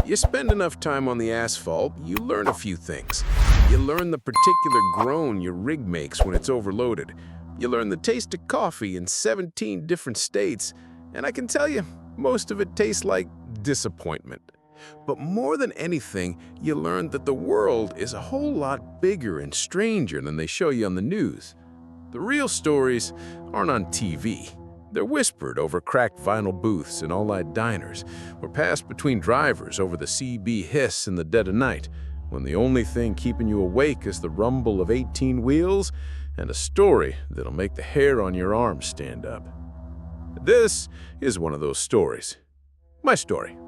You spend enough time on the asphalt, you learn a few things. You learn the particular groan your rig makes when it's overloaded. You learn the taste of coffee in 17 different states, and I can tell you, most of it tastes like disappointment. But more than anything, you learn that the world is a whole lot bigger and stranger than they show you on the news. The real stories aren't on TV. They're whispered over cracked vinyl booths in all-night diners, or passed between drivers over the CB hiss in the dead of night, when the only thing keeping you awake is the rumble of 18 wheels and a story that'll make the hair on your arms stand up. This is one of those stories. My story.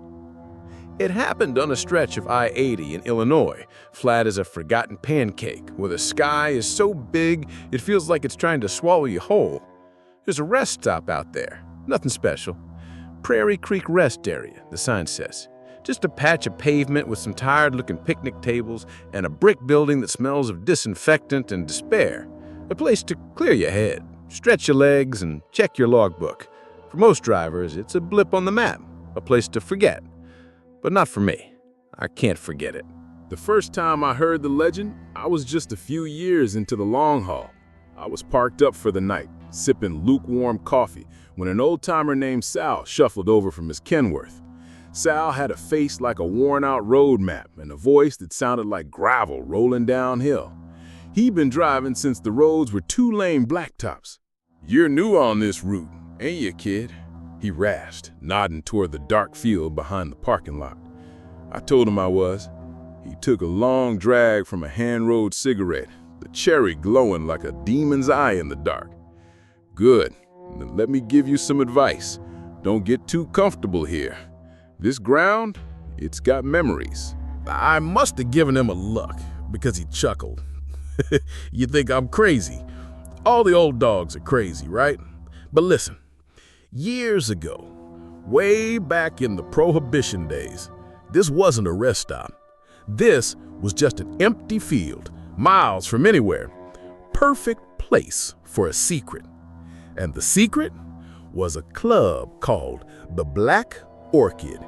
It happened on a stretch of I-80 in Illinois, flat as a forgotten pancake, where the sky is so big it feels like it's trying to swallow you whole. There's a rest stop out there, nothing special. Prairie Creek Rest Area, the sign says. Just a patch of pavement with some tired-looking picnic tables and a brick building that smells of disinfectant and despair. A place to clear your head, stretch your legs, and check your logbook. For most drivers, it's a blip on the map, a place to forget. But not for me. I can't forget it. The first time I heard the legend, I was just a few years into the long haul. I was parked up for the night, sipping lukewarm coffee, when an old-timer named Sal shuffled over from his Kenworth. Sal had a face like a worn-out road map and a voice that sounded like gravel rolling downhill. He'd been driving since the roads were two-lane blacktops. "You're new on this route, ain't you, kid?" he rasped, nodding toward the dark field behind the parking lot. I told him I was. He took a long drag from a hand-rolled cigarette, the cherry glowing like a demon's eye in the dark. "Good. Then let me give you some advice. Don't get too comfortable here. This ground, it's got memories." I must have given him a look, because he chuckled. You think I'm crazy? All the old dogs are crazy, right? But listen, years ago, way back in the Prohibition days, this wasn't a rest stop. This was just an empty field, miles from anywhere. Perfect place for a secret. And the secret was a club called the Black Orchid.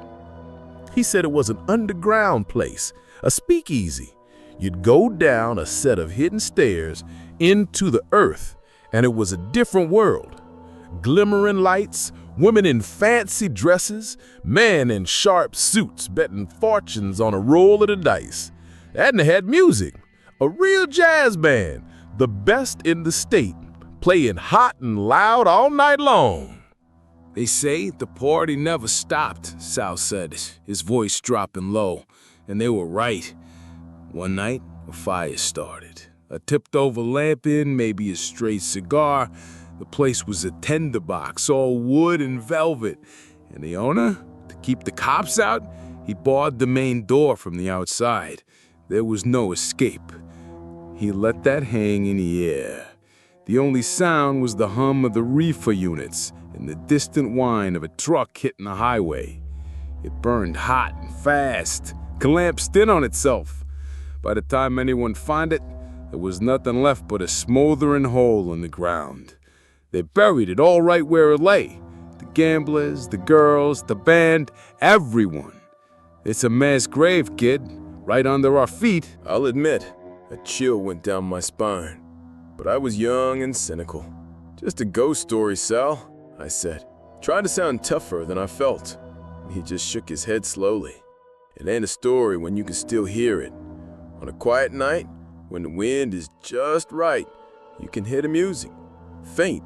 He said it was an underground place, a speakeasy. You'd go down a set of hidden stairs into the earth, and it was a different world. Glimmering lights, women in fancy dresses, men in sharp suits betting fortunes on a roll of the dice. And they had music, a real jazz band, the best in the state, playing hot and loud all night long. They say the party never stopped, Sal said, his voice dropping low. And they were right. One night, a fire started. A tipped-over lamp in, maybe a straight cigar. The place was a tinderbox, all wood and velvet. And the owner, to keep the cops out, he barred the main door from the outside. There was no escape. He let that hang in the air. The only sound was the hum of the reefer units and the distant whine of a truck hitting the highway. It burned hot and fast, collapsed in on itself. By the time anyone found it, there was nothing left but a smoldering hole in the ground. They buried it all right where it lay. The gamblers, the girls, the band, everyone. It's a mass grave, kid, right under our feet. I'll admit, a chill went down my spine. But I was young and cynical. "Just a ghost story, Sal," I said, trying to sound tougher than I felt. He just shook his head slowly. "It ain't a story when you can still hear it. On a quiet night, when the wind is just right, you can hear the music. Faint,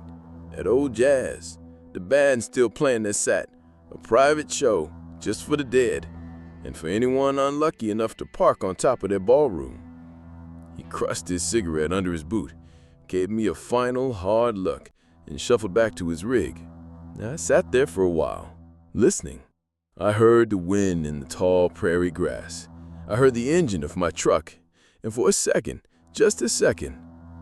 that old jazz. The band's still playing their set. A private show, just for the dead, and for anyone unlucky enough to park on top of their ballroom." He crushed his cigarette under his boot, gave me a final hard look, and shuffled back to his rig. I sat there for a while, listening. I heard the wind in the tall prairie grass. I heard the engine of my truck, and for a second, just a second,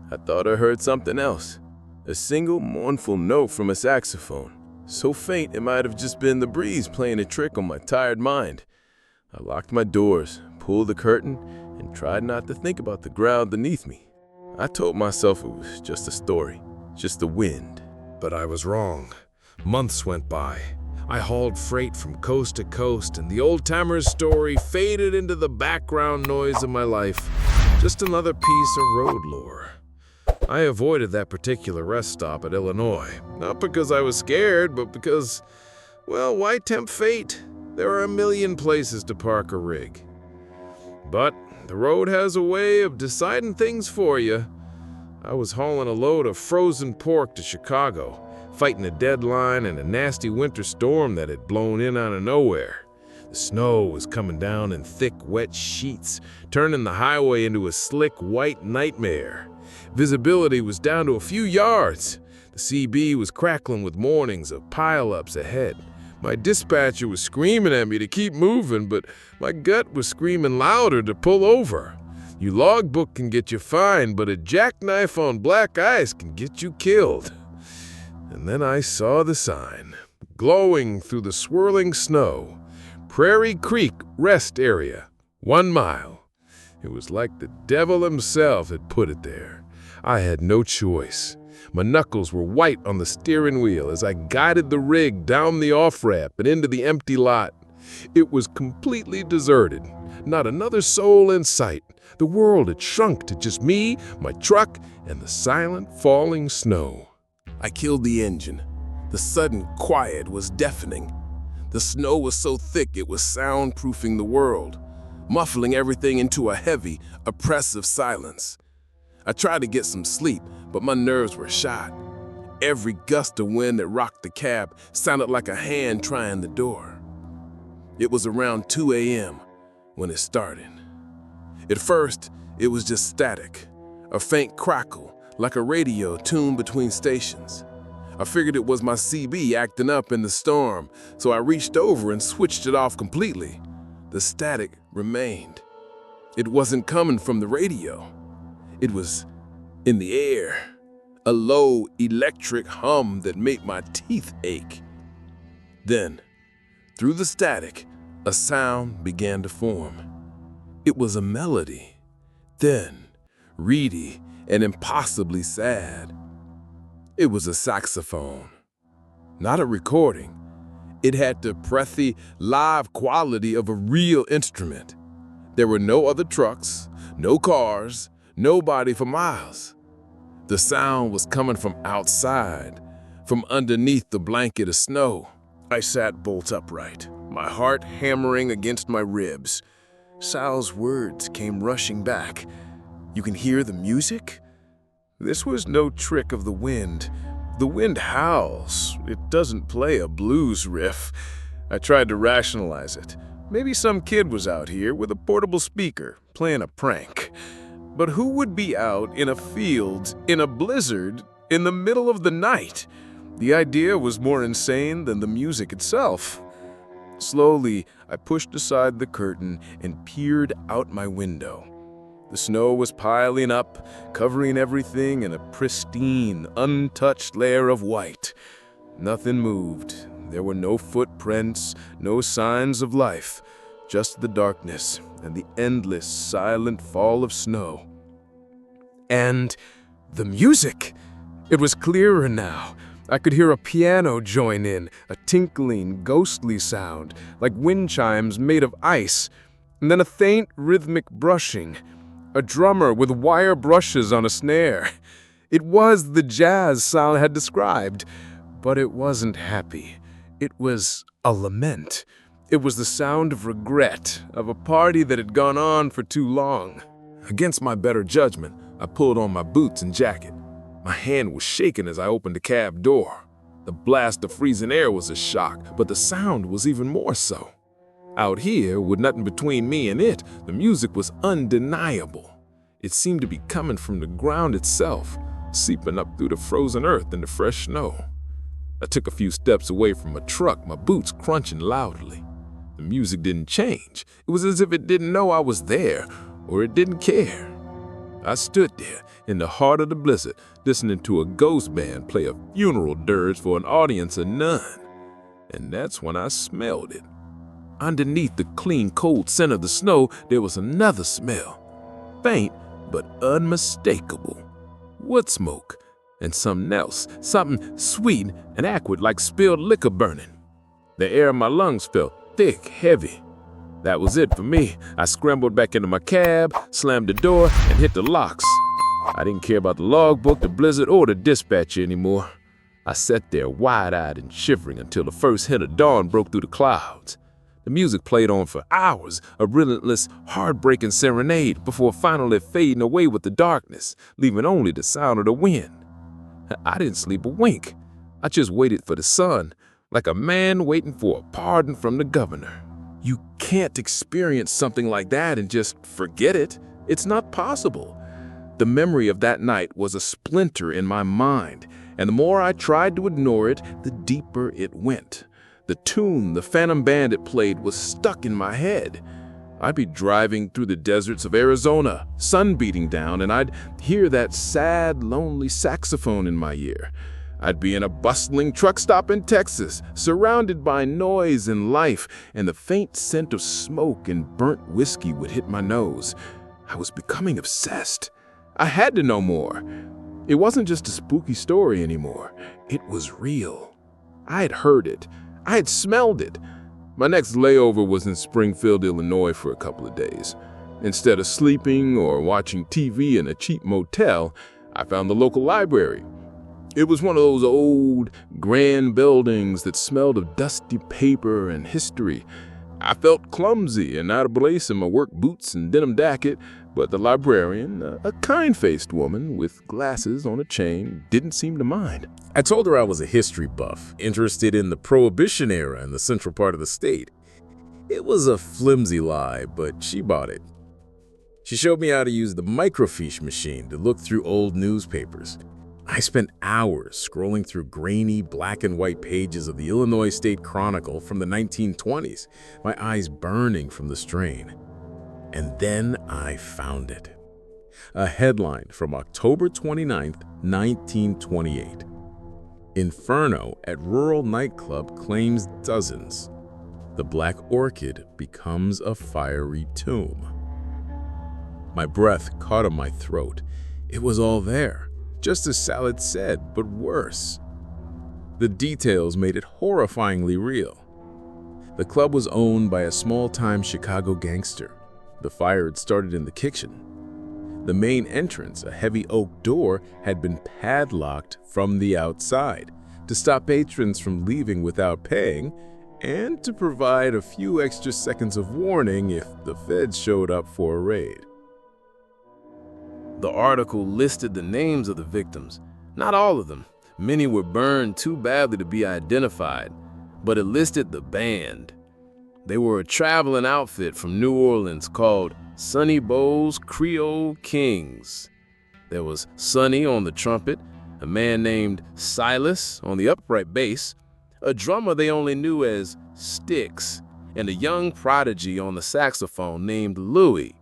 I thought I heard something else. A single mournful note from a saxophone, so faint it might have just been the breeze playing a trick on my tired mind. I locked my doors, pulled the curtain, and tried not to think about the ground beneath me. I told myself it was just a story, just the wind. But I was wrong. Months went by. I hauled freight from coast to coast, and the old-timer's story faded into the background noise of my life. Just another piece of road lore. I avoided that particular rest stop at Illinois, not because I was scared, but because, well, why tempt fate? There are a million places to park a rig. But the road has a way of deciding things for you. I was hauling a load of frozen pork to Chicago, fighting a deadline and a nasty winter storm that had blown in out of nowhere. The snow was coming down in thick, wet sheets, turning the highway into a slick, white nightmare. Visibility was down to a few yards. The CB was crackling with warnings of pile-ups ahead. My dispatcher was screaming at me to keep moving, but my gut was screaming louder to pull over. Your logbook can get you fined, but a jackknife on black ice can get you killed. And then I saw the sign, glowing through the swirling snow. Prairie Creek Rest Area, 1 mile. It was like the devil himself had put it there. I had no choice. My knuckles were white on the steering wheel as I guided the rig down the off-ramp and into the empty lot. It was completely deserted. Not another soul in sight. The world had shrunk to just me, my truck, and the silent falling snow. I killed the engine. The sudden quiet was deafening. The snow was so thick it was soundproofing the world, muffling everything into a heavy, oppressive silence. I tried to get some sleep, but my nerves were shot. Every gust of wind that rocked the cab sounded like a hand trying the door. It was around 2 a.m. when it started. At first, it was just static, a faint crackle, like a radio tuned between stations. I figured it was my CB acting up in the storm, so I reached over and switched it off completely. The static remained. It wasn't coming from the radio. It was in the air, a low electric hum that made my teeth ache. Then, through the static, a sound began to form. It was a melody, thin, reedy, and impossibly sad. It was a saxophone, not a recording. It had the breathy, live quality of a real instrument. There were no other trucks, no cars, nobody for miles. The sound was coming from outside, from underneath the blanket of snow. I sat bolt upright, my heart hammering against my ribs. Sal's words came rushing back. "You can hear the music?" This was no trick of the wind. The wind howls. It doesn't play a blues riff. I tried to rationalize it. Maybe some kid was out here with a portable speaker, playing a prank. But who would be out in a field, in a blizzard, in the middle of the night? The idea was more insane than the music itself. Slowly, I pushed aside the curtain and peered out my window. The snow was piling up, covering everything in a pristine, untouched layer of white. Nothing moved. There were no footprints, no signs of life, just the darkness and the endless, silent fall of snow. And the music! It was clearer now. I could hear a piano join in, a tinkling, ghostly sound, like wind chimes made of ice, and then a faint, rhythmic brushing. A drummer with wire brushes on a snare. It was the jazz Sal had described, but it wasn't happy. It was a lament. It was the sound of regret, of a party that had gone on for too long. Against my better judgment, I pulled on my boots and jacket. My hand was shaking as I opened the cab door. The blast of freezing air was a shock, but the sound was even more so. Out here, with nothing between me and it, the music was undeniable. It seemed to be coming from the ground itself, seeping up through the frozen earth and the fresh snow. I took a few steps away from my truck, my boots crunching loudly. The music didn't change. It was as if it didn't know I was there, or it didn't care. I stood there in the heart of the blizzard, listening to a ghost band play a funeral dirge for an audience of none. And that's when I smelled it. Underneath the clean, cold scent of the snow, there was another smell. Faint, but unmistakable. Wood smoke, and something else, something sweet and acrid like spilled liquor burning. The air in my lungs felt thick, heavy. That was it for me. I scrambled back into my cab, slammed the door, and hit the locks. I didn't care about the logbook, the blizzard, or the dispatcher anymore. I sat there wide-eyed and shivering until the first hint of dawn broke through the clouds. The music played on for hours, a relentless, heartbreaking serenade before finally fading away with the darkness, leaving only the sound of the wind. I didn't sleep a wink. I just waited for the sun, like a man waiting for a pardon from the governor. You can't experience something like that and just forget it. It's not possible. The memory of that night was a splinter in my mind, and the more I tried to ignore it, the deeper it went. The tune the Phantom Bandit played was stuck in my head. I'd be driving through the deserts of Arizona, sun beating down, and I'd hear that sad, lonely saxophone in my ear. I'd be in a bustling truck stop in Texas, surrounded by noise and life, and the faint scent of smoke and burnt whiskey would hit my nose. I was becoming obsessed. I had to know more. It wasn't just a spooky story anymore. It was real. I had heard it. I had smelled it. My next layover was in Springfield, Illinois for a couple of days. Instead of sleeping or watching TV in a cheap motel, I found the local library. It was one of those old, grand buildings that smelled of dusty paper and history. I felt clumsy and out of place in my work boots and denim jacket, but the librarian, a kind-faced woman with glasses on a chain, didn't seem to mind. I told her I was a history buff, interested in the Prohibition era in the central part of the state. It was a flimsy lie, but she bought it. She showed me how to use the microfiche machine to look through old newspapers. I spent hours scrolling through grainy black and white pages of the Illinois State Chronicle from the 1920s, my eyes burning from the strain. And then I found it. A headline from October 29, 1928. Inferno at rural nightclub claims dozens. The Black Orchid becomes a fiery tomb. My breath caught in my throat. It was all there, just as Salad said, but worse. The details made it horrifyingly real. The club was owned by a small-time Chicago gangster. The fire had started in the kitchen. The main entrance, a heavy oak door, had been padlocked from the outside to stop patrons from leaving without paying and to provide a few extra seconds of warning if the feds showed up for a raid. The article listed the names of the victims. Not all of them. Many were burned too badly to be identified, but it listed the band. They were a traveling outfit from New Orleans called Sonny Bo's Creole Kings. There was Sonny on the trumpet, a man named Silas on the upright bass, a drummer they only knew as Sticks, and a young prodigy on the saxophone named Louie.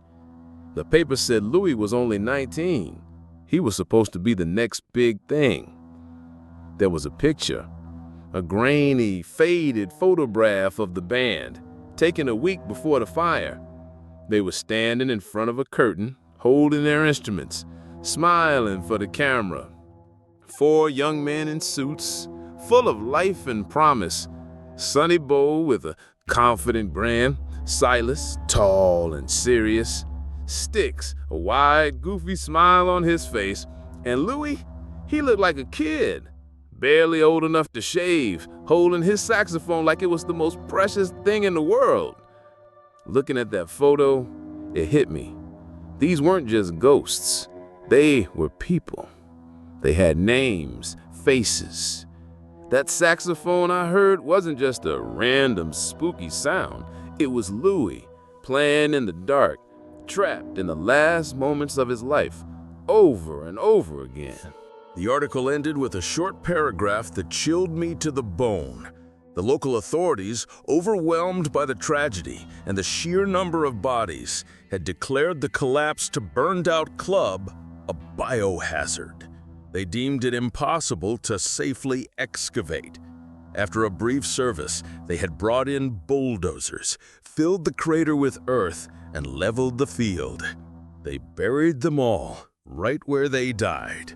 The paper said Louie was only 19. He was supposed to be the next big thing. There was a picture, a grainy, faded photograph of the band, taken a week before the fire. They were standing in front of a curtain, holding their instruments, smiling for the camera. 4 young men in suits, full of life and promise. Sonny Bo with a confident grin, Silas, tall and serious, Sticks, a wide, goofy smile on his face, and Louie, he looked like a kid, barely old enough to shave, holding his saxophone like it was the most precious thing in the world. Looking at that photo, it hit me. These weren't just ghosts. They were people. They had names, faces. That saxophone I heard wasn't just a random spooky sound. It was Louie, playing in the dark, trapped in the last moments of his life, over and over again. The article ended with a short paragraph that chilled me to the bone. The local authorities, overwhelmed by the tragedy and the sheer number of bodies, had declared the collapsed, burned-out club a biohazard. They deemed it impossible to safely excavate. After a brief service, they had brought in bulldozers, filled the crater with earth, and leveled the field. They buried them all right where they died.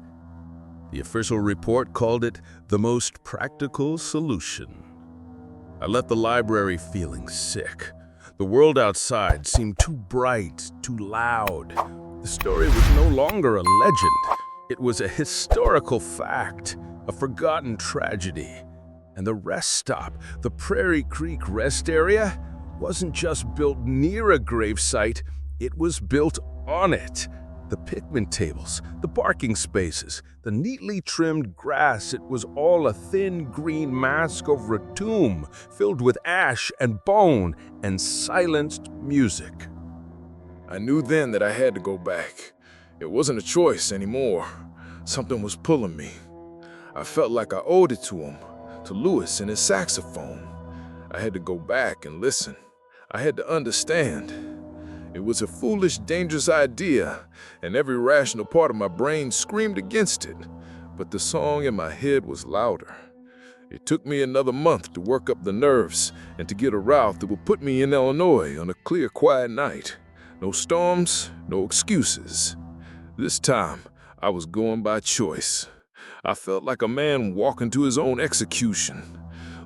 The official report called it the most practical solution. I left the library feeling sick. The world outside seemed too bright, too loud. The story was no longer a legend. It was a historical fact, a forgotten tragedy. And the rest stop, the Prairie Creek Rest Area, wasn't just built near a gravesite, it was built on it. The picnic tables, the parking spaces, the neatly trimmed grass, it was all a thin green mask over a tomb filled with ash and bone and silenced music. I knew then that I had to go back. It wasn't a choice anymore. Something was pulling me. I felt like I owed it to him, to Lewis and his saxophone. I had to go back and listen. I had to understand. It was a foolish, dangerous idea, and every rational part of my brain screamed against it. But the song in my head was louder. It took me another month to work up the nerves and to get a route that would put me in Illinois on a clear, quiet night. No storms, no excuses. This time, I was going by choice. I felt like a man walking to his own execution.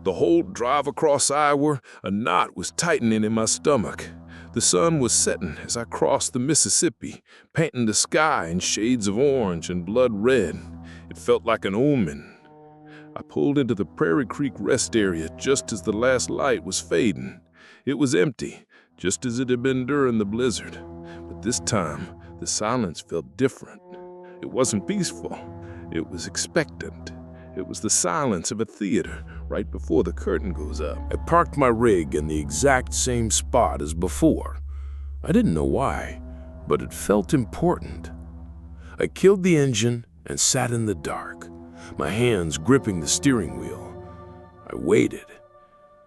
The whole drive across Iowa, a knot was tightening in my stomach. The sun was setting as I crossed the Mississippi, painting the sky in shades of orange and blood red. It felt like an omen. I pulled into the Prairie Creek Rest Area just as the last light was fading. It was empty, just as it had been during the blizzard. But this time, the silence felt different. It wasn't peaceful. It was expectant. It was the silence of a theater right before the curtain goes up. I parked my rig in the exact same spot as before. I didn't know why, but it felt important. I killed the engine and sat in the dark, my hands gripping the steering wheel. I waited.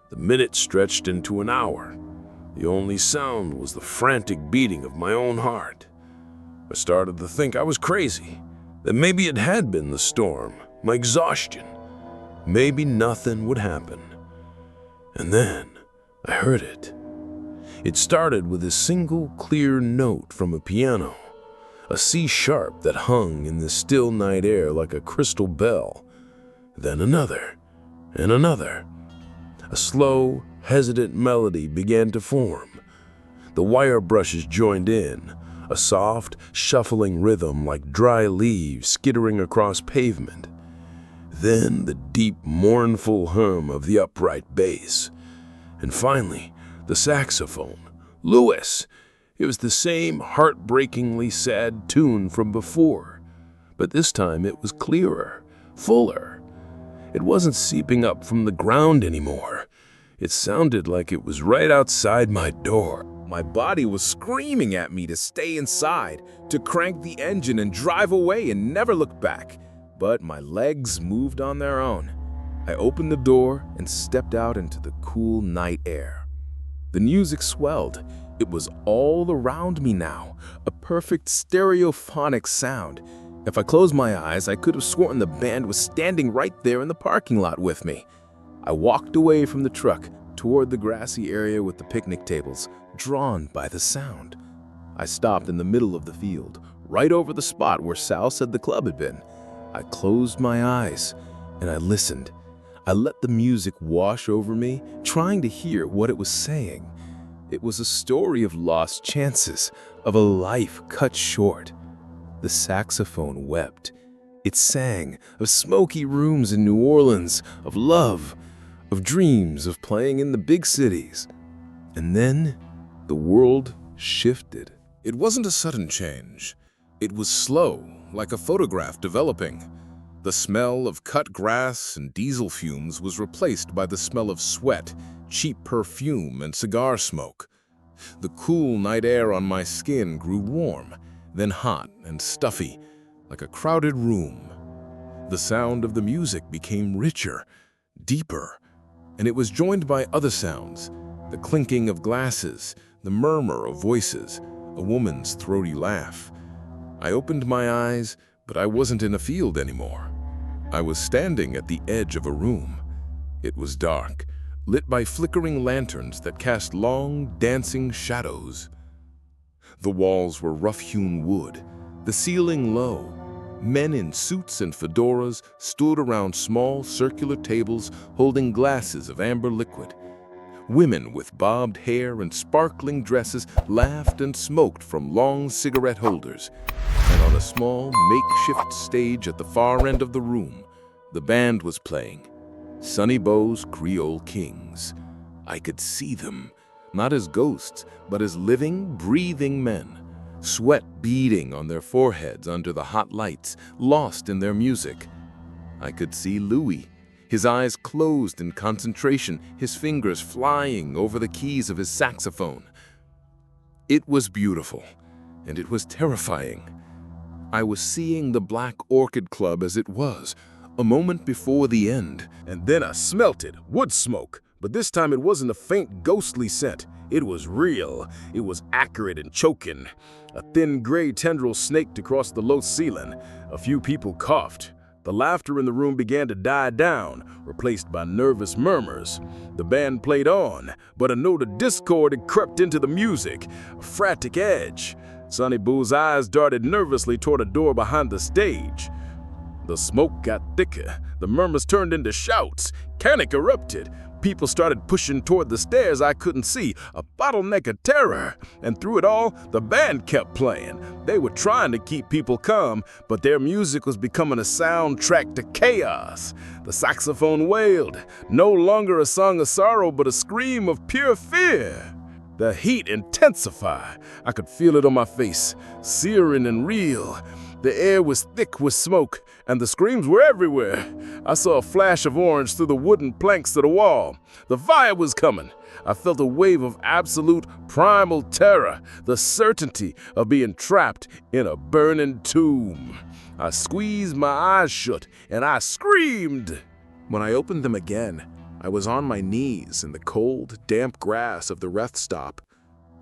The minutes stretched into an hour. The only sound was the frantic beating of my own heart. I started to think I was crazy, that maybe it had been the storm, my exhaustion. Maybe nothing would happen. And then I heard it. It started with a single clear note from a piano, a C sharp that hung in the still night air like a crystal bell. Then another, and another. A slow, hesitant melody began to form. The wire brushes joined in, a soft, shuffling rhythm like dry leaves skittering across pavement. Then the deep, mournful hum of the upright bass. And finally, the saxophone. Lewis! It was the same heartbreakingly sad tune from before, but this time it was clearer, fuller. It wasn't seeping up from the ground anymore. It sounded like it was right outside my door. My body was screaming at me to stay inside, to crank the engine and drive away and never look back. But my legs moved on their own. I opened the door and stepped out into the cool night air. The music swelled. It was all around me now, a perfect stereophonic sound. If I closed my eyes, I could have sworn the band was standing right there in the parking lot with me. I walked away from the truck toward the grassy area with the picnic tables, drawn by the sound. I stopped in the middle of the field, right over the spot where Sal said the club had been. I closed my eyes and I listened. I let the music wash over me, trying to hear what it was saying. It was a story of lost chances, of a life cut short. The saxophone wept. It sang of smoky rooms in New Orleans, of love, of dreams of playing in the big cities. And then the world shifted. It wasn't a sudden change. It was slow, like a photograph developing. The smell of cut grass and diesel fumes was replaced by the smell of sweat, cheap perfume, and cigar smoke. The cool night air on my skin grew warm, then hot and stuffy, like a crowded room. The sound of the music became richer, deeper, and it was joined by other sounds, the clinking of glasses, the murmur of voices, a woman's throaty laugh. I opened my eyes, but I wasn't in a field anymore. I was standing at the edge of a room. It was dark, lit by flickering lanterns that cast long, dancing shadows. The walls were rough-hewn wood, the ceiling low. Men in suits and fedoras stood around small circular tables holding glasses of amber liquid. Women with bobbed hair and sparkling dresses laughed and smoked from long cigarette holders. And on a small makeshift stage at the far end of the room, the band was playing Sonny Bo's Creole Kings. I could see them, not as ghosts, but as living, breathing men, sweat beading on their foreheads under the hot lights, lost in their music. I could see Louis, his eyes closed in concentration, his fingers flying over the keys of his saxophone. It was beautiful, and it was terrifying. I was seeing the Black Orchid Club as it was, a moment before the end. And then I smelt it, wood smoke. But this time it wasn't a faint, ghostly scent. It was real. It was acrid and choking. A thin gray tendril snaked across the low ceiling. A few people coughed. The laughter in the room began to die down, replaced by nervous murmurs. The band played on, but a note of discord had crept into the music, a frantic edge. Sonny Boo's eyes darted nervously toward a door behind the stage. The smoke got thicker. The murmurs turned into shouts. Panic erupted. People started pushing toward the stairs I couldn't see, a bottleneck of terror. And through it all, the band kept playing. They were trying to keep people calm, but their music was becoming a soundtrack to chaos. The saxophone wailed, no longer a song of sorrow, but a scream of pure fear. The heat intensified. I could feel it on my face, searing and real. The air was thick with smoke, and the screams were everywhere. I saw a flash of orange through the wooden planks of the wall. The fire was coming. I felt a wave of absolute primal terror, the certainty of being trapped in a burning tomb. I squeezed my eyes shut, and I screamed. When I opened them again, I was on my knees in the cold, damp grass of the rest stop.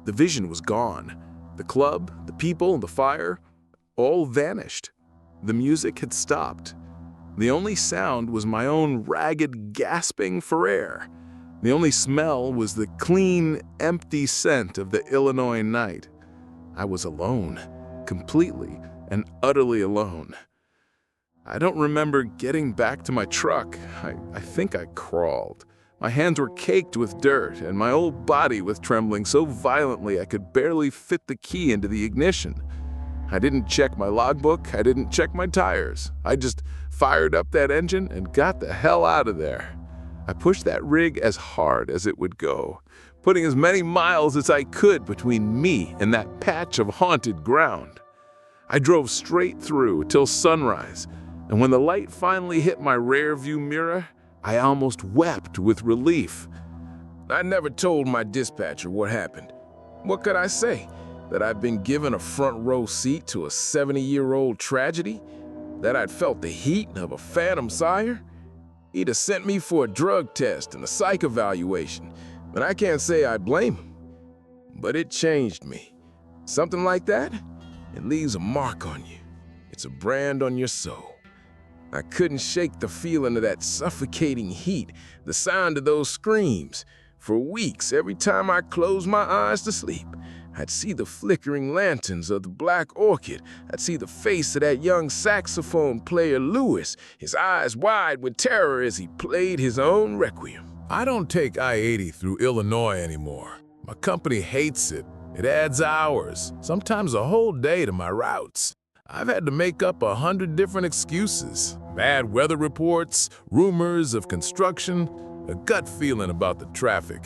The vision was gone. The club, the people, the fire, all vanished. The music had stopped. The only sound was my own ragged gasping for air. The only smell was the clean, empty scent of the Illinois night. I was alone, completely and utterly alone. I don't remember getting back to my truck. I think I crawled. My hands were caked with dirt, and my whole body was trembling so violently I could barely fit the key into the ignition. I didn't check my logbook, I didn't check my tires. I just fired up that engine and got the hell out of there. I pushed that rig as hard as it would go, putting as many miles as I could between me and that patch of haunted ground. I drove straight through till sunrise, and when the light finally hit my rearview mirror, I almost wept with relief. I never told my dispatcher what happened. What could I say? That I'd been given a front row seat to a 70-year-old tragedy? That I'd felt the heat of a phantom sire? He'd have sent me for a drug test and a psych evaluation, and I can't say I blame him. But it changed me. Something like that, it leaves a mark on you. It's a brand on your soul. I couldn't shake the feeling of that suffocating heat, the sound of those screams. For weeks, every time I closed my eyes to sleep, I'd see the flickering lanterns of the Black Orchid. I'd see the face of that young saxophone player Louis, his eyes wide with terror as he played his own requiem. I don't take I-80 through Illinois anymore. My company hates it. It adds hours, sometimes a whole day to my routes. I've had to make up 100 different excuses. Bad weather reports, rumors of construction, a gut feeling about the traffic.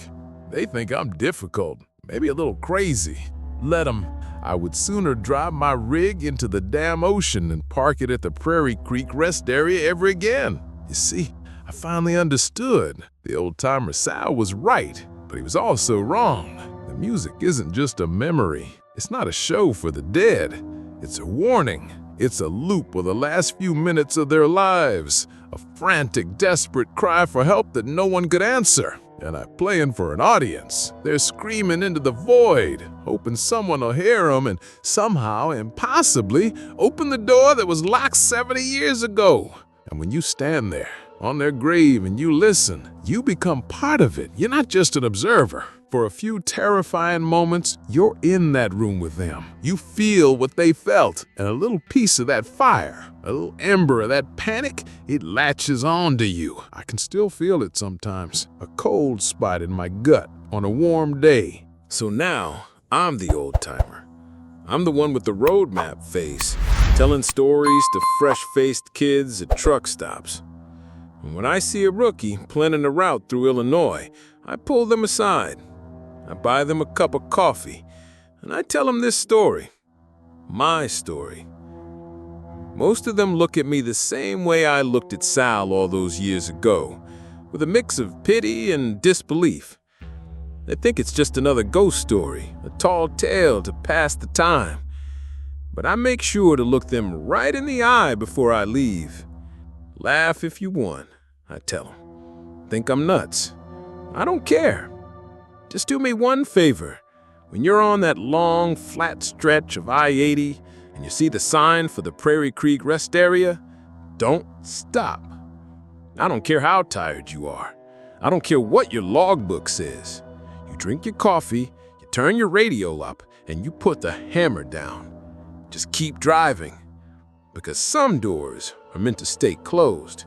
They think I'm difficult, maybe a little crazy. Let them. I would sooner drive my rig into the damn ocean and park it at the Prairie Creek Rest Area ever again. You see, I finally understood. The old-timer Sal was right, but he was also wrong. The music isn't just a memory. It's not a show for the dead. It's a warning. It's a loop of the last few minutes of their lives. A frantic, desperate cry for help that no one could answer. And I'm playing for an audience. They're screaming into the void, hoping someone will hear them and somehow, impossibly, open the door that was locked 70 years ago. And when you stand there on their grave and you listen, you become part of it. You're not just an observer. For a few terrifying moments, you're in that room with them. You feel what they felt, and a little piece of that fire, a little ember of that panic, it latches onto you. I can still feel it sometimes, a cold spot in my gut on a warm day. So now, I'm the old-timer. I'm the one with the roadmap face, telling stories to fresh-faced kids at truck stops. And when I see a rookie planning a route through Illinois, I pull them aside. I buy them a cup of coffee, and I tell them this story. My story. Most of them look at me the same way I looked at Sal all those years ago, with a mix of pity and disbelief. They think it's just another ghost story, a tall tale to pass the time. But I make sure to look them right in the eye before I leave. Laugh if you want, I tell them. Think I'm nuts. I don't care. Just do me one favor. When you're on that long, flat stretch of I-80 and you see the sign for the Prairie Creek Rest Area, don't stop. I don't care how tired you are. I don't care what your logbook says. You drink your coffee, you turn your radio up, and you put the hammer down. Just keep driving. Because some doors are meant to stay closed,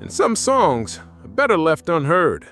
and some songs are better left unheard.